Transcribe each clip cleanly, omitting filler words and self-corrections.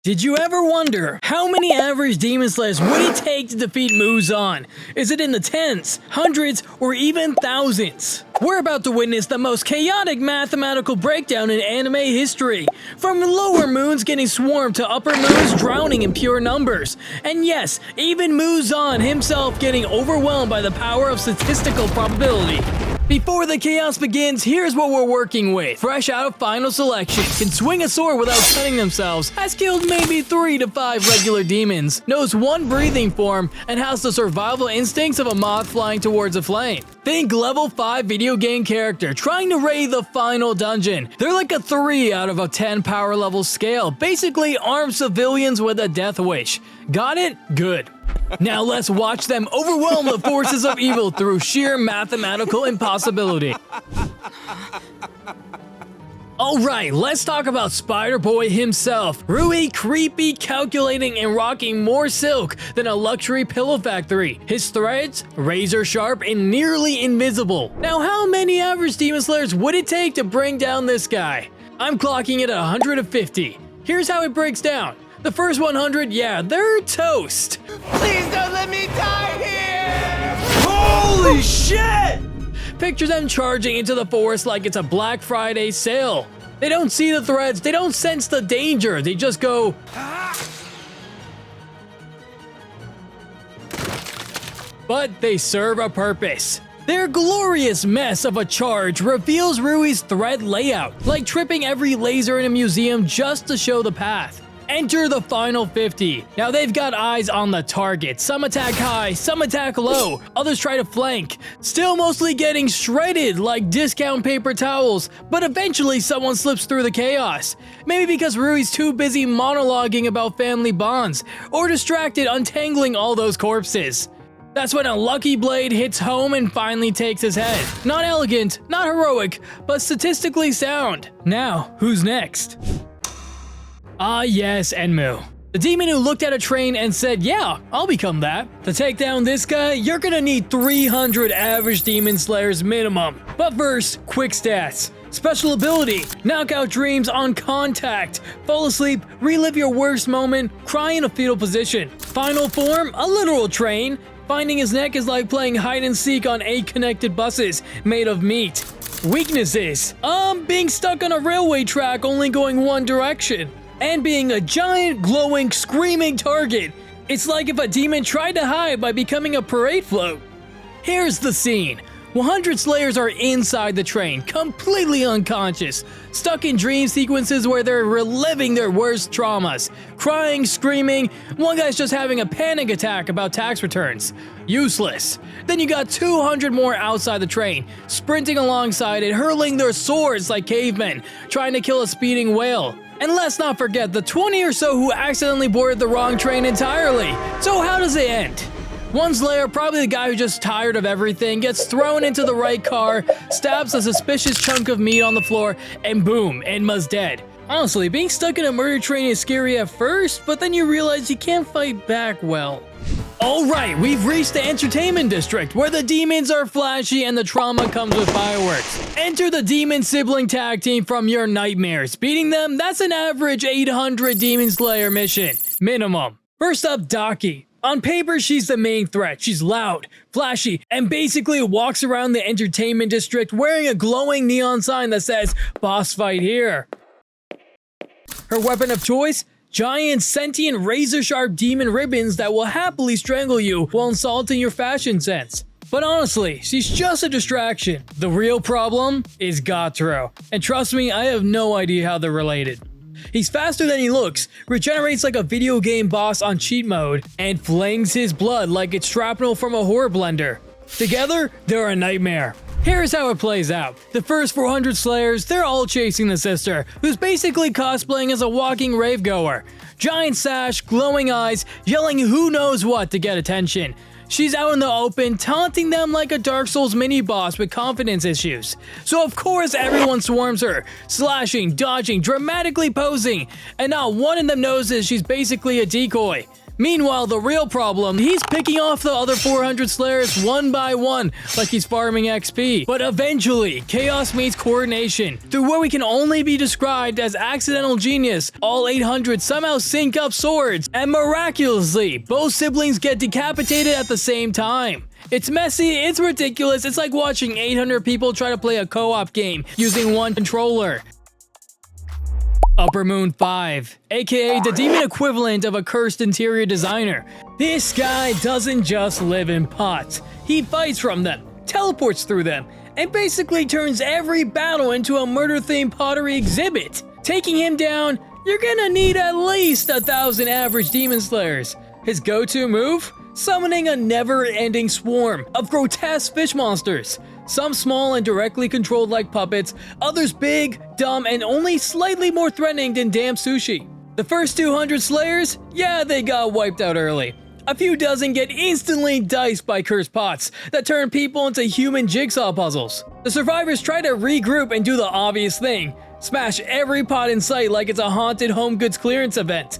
Did you ever wonder how many average Demon Slayers would it take to defeat Muzan? Is it in the tens, hundreds, or even thousands? We're about to witness the most chaotic mathematical breakdown in anime history. From lower moons getting swarmed to upper moons drowning in pure numbers. And yes, even Muzan himself getting overwhelmed by the power of statistical probability. Before the chaos begins, here's what we're working with. Fresh out of final selection, can swing a sword without cutting themselves, has killed maybe 3 to 5 regular demons, knows 1 breathing form, and has the survival instincts of a moth flying towards a flame. Think level 5 video game character trying to raid the final dungeon. They're like a 3 out of a 10 power level scale, basically armed civilians with a death wish. Got it? Good. Now let's watch them overwhelm the forces of evil through sheer mathematical impossibility. Alright, let's talk about Spider Boy himself. Rui, creepy, calculating, and rocking more silk than a luxury pillow factory. His threads, razor sharp and nearly invisible. Now how many average Demon Slayers would it take to bring down this guy? I'm clocking it at 150. Here's how it breaks down. The first 100, yeah, they're toast. Please don't let me die here! Holy shit! Picture them charging into the forest like it's a Black Friday sale. They don't see the threads, they don't sense the danger, they just go... But they serve a purpose. Their glorious mess of a charge reveals Rui's thread layout, like tripping every laser in a museum just to show the path. Enter the final 50. Now they've got eyes on the target. Some attack high, some attack low, others try to flank. Still mostly getting shredded like discount paper towels, but eventually someone slips through the chaos. Maybe because Rui's too busy monologuing about family bonds, or distracted untangling all those corpses. That's when a lucky blade hits home and finally takes his head. Not elegant, not heroic, but statistically sound. Now, who's next? Ah yes, Enmu. The demon who looked at a train and said, yeah, I'll become that. To take down this guy, you're gonna need 300 average Demon Slayers minimum. But first, quick stats. Special ability, knock out dreams on contact. Fall asleep, relive your worst moment, cry in a fetal position. Final form, a literal train. Finding his neck is like playing hide and seek on 8 connected buses made of meat. Weaknesses, being stuck on a railway track only going one direction. And being a giant, glowing, screaming target. It's like if a demon tried to hide by becoming a parade float. Here's the scene. 100 Slayers are inside the train, completely unconscious, stuck in dream sequences where they're reliving their worst traumas, crying, screaming, one guy's just having a panic attack about tax returns. Useless. Then you got 200 more outside the train, sprinting alongside it, hurling their swords like cavemen, trying to kill a speeding whale. And let's not forget the 20 or so who accidentally boarded the wrong train entirely. So how does it end? One Slayer, probably the guy who's just tired of everything, gets thrown into the right car, stabs a suspicious chunk of meat on the floor, and boom, Enmu's dead. Honestly, being stuck in a murder train is scary at first, but then you realize you can't fight back well. Alright, we've reached the entertainment district, where the demons are flashy and the trauma comes with fireworks. Enter the demon sibling tag team from your nightmares. Beating them, that's an average 800 Demon Slayer mission. Minimum. First up, Daki. On paper, she's the main threat. She's loud, flashy, and basically walks around the entertainment district wearing a glowing neon sign that says, "Boss fight here." Her weapon of choice? Giant, sentient, razor-sharp demon ribbons that will happily strangle you while insulting your fashion sense. But honestly, she's just a distraction. The real problem is Gyutaro. And trust me, I have no idea how they're related. He's faster than he looks, regenerates like a video game boss on cheat mode, and flings his blood like it's shrapnel from a horror blender. Together, they're a nightmare. Here's how it plays out. The first 400 Slayers, they're all chasing the sister, who's basically cosplaying as a walking ravegoer. Giant sash, glowing eyes, yelling who knows what to get attention. She's out in the open, taunting them like a Dark Souls mini-boss with confidence issues. So of course everyone swarms her, slashing, dodging, dramatically posing, and not one of them knows that she's basically a decoy. Meanwhile, the real problem, he's picking off the other 400 Slayers one by one, like he's farming XP. But eventually, chaos meets coordination. Through what we can only be described as accidental genius, all 800 somehow sync up swords, and miraculously, both siblings get decapitated at the same time. It's messy, it's ridiculous, it's like watching 800 people try to play a co-op game using one controller. Upper Moon 5, aka the demon equivalent of a cursed interior designer. This guy doesn't just live in pots, he fights from them, teleports through them, and basically turns every battle into a murder-themed pottery exhibit. Taking him down, you're gonna need at least 1,000 average demon slayers. His go-to move? Summoning a never-ending swarm of grotesque fish monsters. Some small and directly controlled like puppets, others big, dumb, and only slightly more threatening than damn sushi. The first 200 slayers? Yeah, they got wiped out early. A few dozen get instantly diced by cursed pots that turn people into human jigsaw puzzles. The survivors try to regroup and do the obvious thing, smash every pot in sight like it's a haunted home goods clearance event.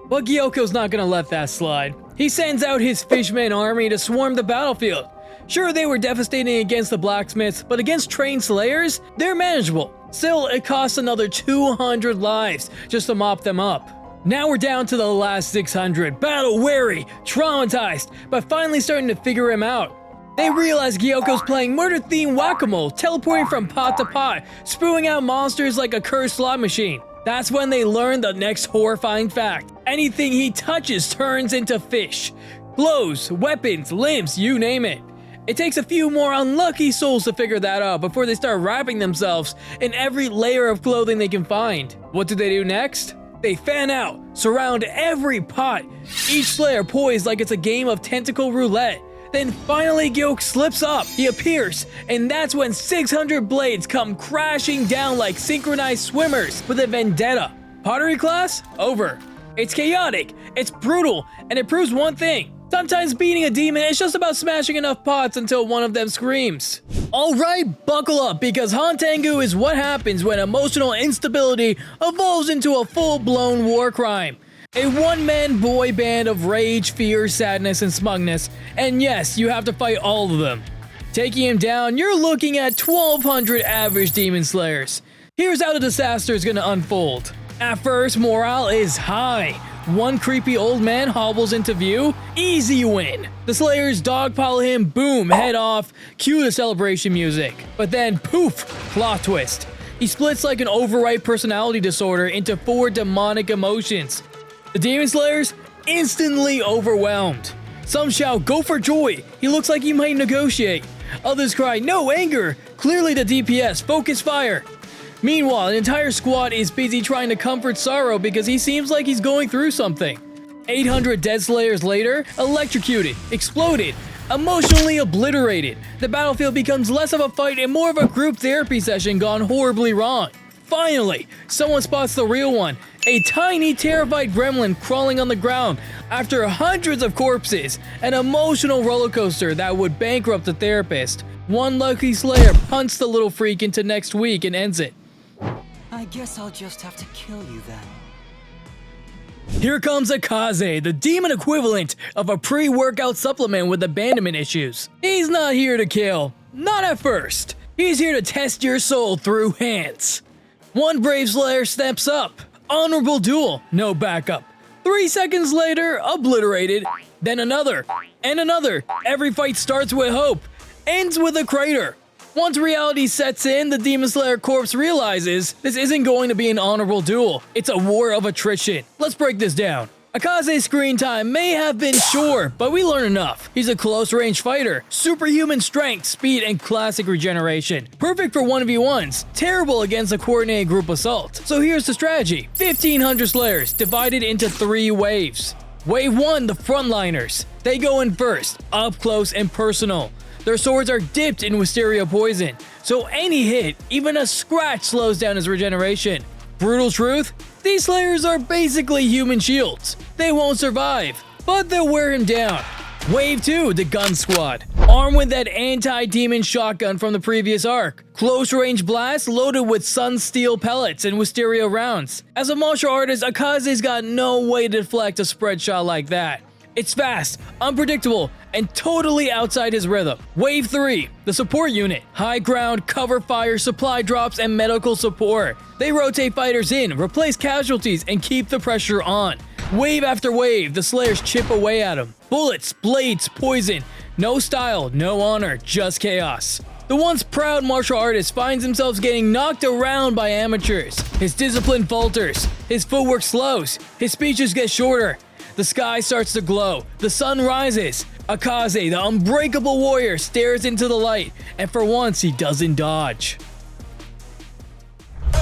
But Gyokko's not gonna let that slide. He sends out his fishman army to swarm the battlefield. Sure, they were devastating against the blacksmiths, but against trained slayers, they're manageable. Still, it costs another 200 lives just to mop them up. Now we're down to the last 600, battle-weary, traumatized, but finally starting to figure him out. They realize Gyokko's playing murder-themed whack-a-mole, teleporting from pot to pot, spewing out monsters like a cursed slot machine. That's when they learn the next horrifying fact. Anything he touches turns into fish. Clothes, weapons, limbs, you name it. It takes a few more unlucky souls to figure that out before they start wrapping themselves in every layer of clothing they can find. What do they do next? They fan out, surround every pot, each slayer poised like it's a game of tentacle roulette. Then finally Gyokko slips up, he appears, and that's when 600 blades come crashing down like synchronized swimmers with a vendetta. Pottery class? Over. It's chaotic, it's brutal, and it proves one thing. Sometimes beating a demon is just about smashing enough pots until one of them screams. Alright, buckle up, because Hantengu is what happens when emotional instability evolves into a full-blown war crime. A one-man boy band of rage, fear, sadness, and smugness, and yes, you have to fight all of them. Taking him down, you're looking at 1,200 average demon slayers. Here's how the disaster is gonna unfold. At first, morale is high. One creepy old man hobbles into view, easy win. The slayers dogpile him, boom, head off, cue the celebration music. But then, poof, plot twist. He splits like an overripe personality disorder into 4 demonic emotions. The demon slayers, instantly overwhelmed. Some shout, go for joy, he looks like he might negotiate. Others cry, no, anger, clearly the DPS, focus fire. Meanwhile, an entire squad is busy trying to comfort sorrow because he seems like he's going through something. 800 dead slayers later, electrocuted, exploded, emotionally obliterated. The battlefield becomes less of a fight and more of a group therapy session gone horribly wrong. Finally, someone spots the real one, a tiny terrified gremlin crawling on the ground after hundreds of corpses, an emotional roller coaster that would bankrupt the therapist. One lucky slayer punts the little freak into next week and ends it. I guess I'll just have to kill you then. Here comes Akaza, the demon equivalent of a pre-workout supplement with abandonment issues. He's not here to kill, not at first. He's here to test your soul through hands. One brave slayer steps up, honorable duel, no backup. 3 seconds later, obliterated, then another, and another. Every fight starts with hope, ends with a crater. Once reality sets in, the Demon Slayer corpse realizes this isn't going to be an honorable duel. It's a war of attrition. Let's break this down. Akaze's screen time may have been short, but we learn enough. He's a close-range fighter, superhuman strength, speed, and classic regeneration. Perfect for 1v1s, terrible against a coordinated group assault. So here's the strategy. 1,500 Slayers, divided into 3 waves. Wave 1, the frontliners. They go in first, up close and personal. Their swords are dipped in wisteria poison, so any hit, even a scratch, slows down his regeneration. Brutal truth? These slayers are basically human shields. They won't survive, but they'll wear him down. Wave 2, the Gun Squad. Armed with that anti-demon shotgun from the previous arc. Close range blast loaded with sun steel pellets and wisteria rounds. As a martial artist, Akaza's got no way to deflect a spread shot like that. It's fast, unpredictable, and totally outside his rhythm. Wave 3, the support unit. High ground, cover fire, supply drops, and medical support. They rotate fighters in, replace casualties, and keep the pressure on. Wave after wave, the Slayers chip away at him. Bullets, blades, poison. No style, no honor, just chaos. The once proud martial artist finds himself getting knocked around by amateurs. His discipline falters. His footwork slows. His speeches get shorter. The sky starts to glow. The sun rises. Akaza, the unbreakable warrior, stares into the light, and for once he doesn't dodge.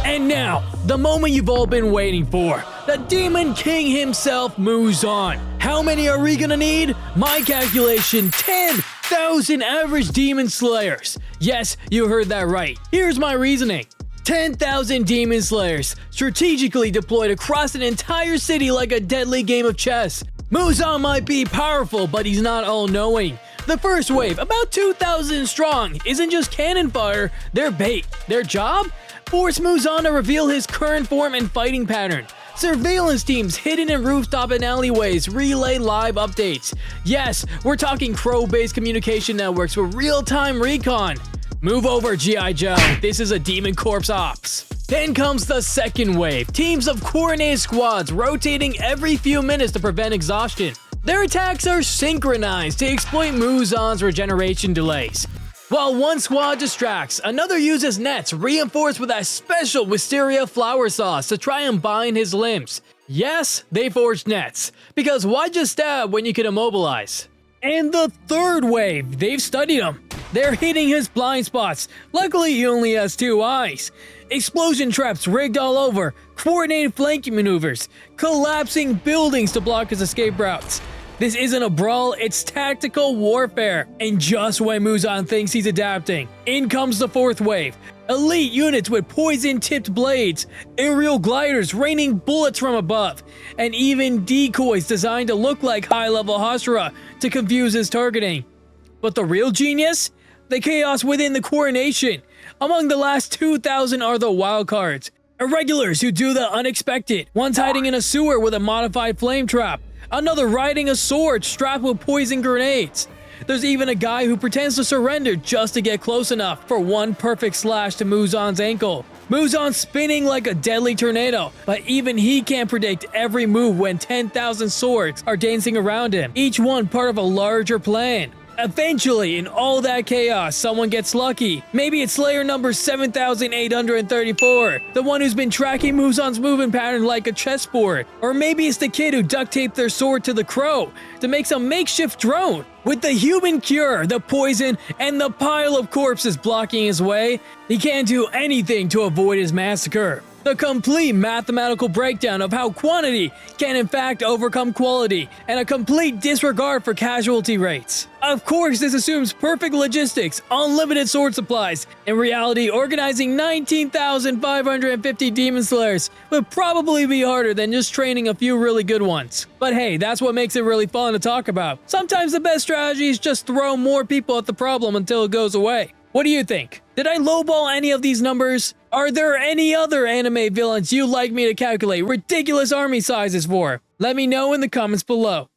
And now, the moment you've all been waiting for. The Demon King himself, Muzan. How many are we gonna need? My calculation, 10,000 average Demon Slayers. Yes, you heard that right. Here's my reasoning. 10,000 Demon Slayers, strategically deployed across an entire city like a deadly game of chess. Muzan might be powerful, but he's not all-knowing. The first wave, about 2,000 strong, isn't just cannon fire, they're bait. Their job? Force Muzan to reveal his current form and fighting pattern. Surveillance teams hidden in rooftop and alleyways relay live updates. Yes, we're talking crow-based communication networks with real-time recon. Move over, G.I. Joe. This is a Demon Corps ops. Then comes the second wave. Teams of coordinated squads rotating every few minutes to prevent exhaustion. Their attacks are synchronized to exploit Muzan's regeneration delays. While one squad distracts, another uses nets reinforced with that special wisteria flower sauce to try and bind his limbs. Yes, they forged nets, because why just stab when you can immobilize? And the third wave, they've studied him. They're hitting his blind spots. Luckily, he only has 2 eyes. Explosion traps rigged all over, coordinated flanking maneuvers, collapsing buildings to block his escape routes. This isn't a brawl, it's tactical warfare. And just when Muzan thinks he's adapting, in comes the fourth wave. Elite units with poison-tipped blades, aerial gliders raining bullets from above, and even decoys designed to look like high-level Hashira to confuse his targeting. But the real genius? The chaos within the coronation. Among the last 2,000 are the wildcards. Irregulars who do the unexpected. One's hiding in a sewer with a modified flame trap. Another riding a sword strapped with poison grenades. There's even a guy who pretends to surrender just to get close enough for one perfect slash to Muzan's ankle. Muzan's spinning like a deadly tornado, but even he can't predict every move when 10,000 swords are dancing around him, each one part of a larger plan. Eventually, in all that chaos, someone gets lucky. Maybe it's Slayer number 7,834, the one who's been tracking Muzan's movement pattern like a chessboard. Or maybe it's the kid who duct taped their sword to the crow to make some makeshift drone. With the human cure, the poison, and the pile of corpses blocking his way, he can't do anything to avoid his massacre. The complete mathematical breakdown of how quantity can in fact overcome quality, and a complete disregard for casualty rates. Of course, this assumes perfect logistics, unlimited sword supplies. In reality, organizing 19,550 Demon Slayers would probably be harder than just training a few really good ones. But hey, that's what makes it really fun to talk about. Sometimes the best strategy is just throw more people at the problem until it goes away. What do you think? Did I lowball any of these numbers? Are there any other anime villains you'd like me to calculate ridiculous army sizes for? Let me know in the comments below.